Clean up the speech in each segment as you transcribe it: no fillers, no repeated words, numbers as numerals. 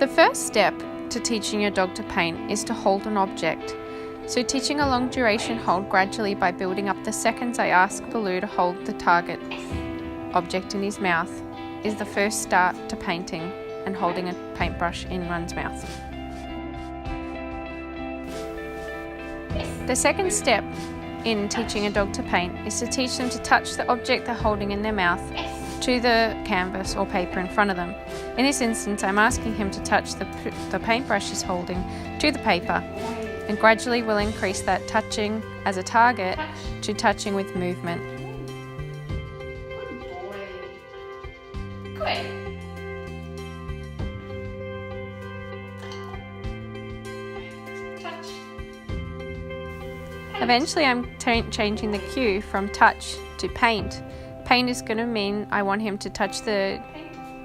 The first step to teaching your dog to paint is to hold an object. So teaching a long duration hold gradually by building up the seconds I ask Baloo to hold the target object in his mouth is the first start to painting and holding a paintbrush in one's mouth. The second step in teaching a dog to paint is to teach them to touch the object they're holding in their mouth to the canvas or paper in front of them. In this instance, I'm asking him to touch the paintbrush he's holding to the paper, and gradually we'll increase that touching as a target to touching with movement. Good boy. Good. Touch. Eventually I'm changing the cue from touch to paint. Paint is going to mean I want him to touch the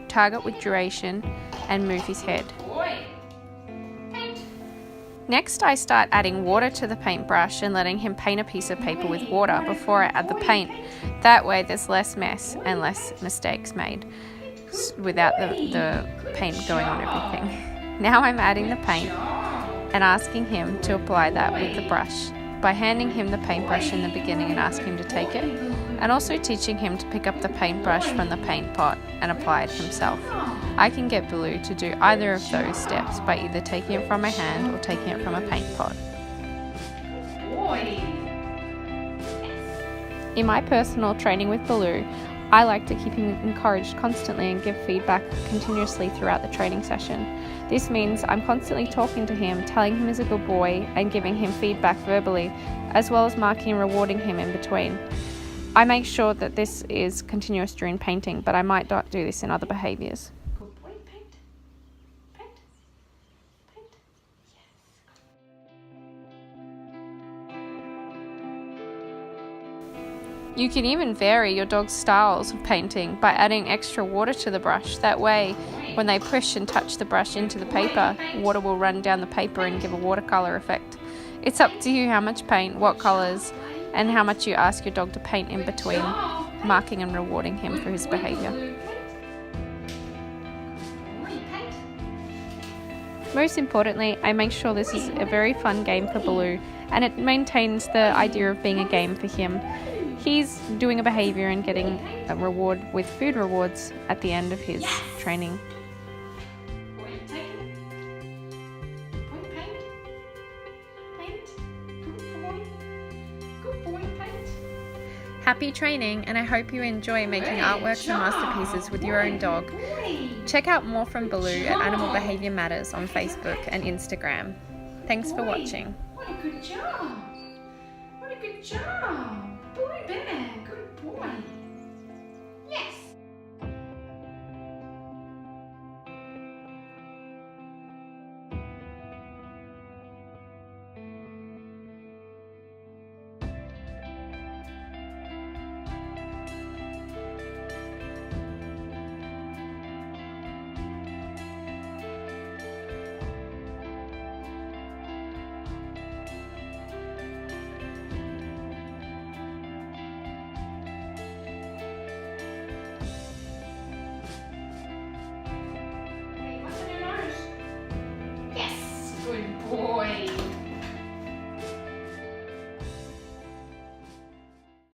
target with duration and move his head. Next, I start adding water to the paintbrush and letting him paint a piece of paper with water before I add the paint. That way there's less mess and less mistakes made without the paint going on everything. Now I'm adding the paint and asking him to apply that with the brush by handing him the paintbrush in the beginning and asking him to take it, and also teaching him to pick up the paintbrush from the paint pot and apply it himself. I can get Baloo to do either of those steps by either taking it from my hand or taking it from a paint pot. In my personal training with Baloo, I like to keep him encouraged constantly and give feedback continuously throughout the training session. This means I'm constantly talking to him, telling him he's a good boy and giving him feedback verbally, as well as marking and rewarding him in between. I make sure that this is continuous during painting, but I might not do this in other behaviours. Good boy. Paint. Paint. Paint. Yes. You can even vary your dog's styles of painting by adding extra water to the brush. That way, when they push and touch the brush into the paper, water will run down the paper and give a watercolour effect. It's up to you how much paint, what colours, and how much you ask your dog to paint in between, marking and rewarding him for his behaviour. Most importantly, I make sure this is a very fun game for Baloo, and it maintains the idea of being a game for him. He's doing a behaviour and getting a reward with food rewards at the end of his training. Happy training, and I hope you enjoy making artworks and masterpieces with your own dog. Check out more from Baloo at Animal Behaviour Matters on Facebook and Instagram. Thanks for watching. What a good job! What a good job! Boy, bear.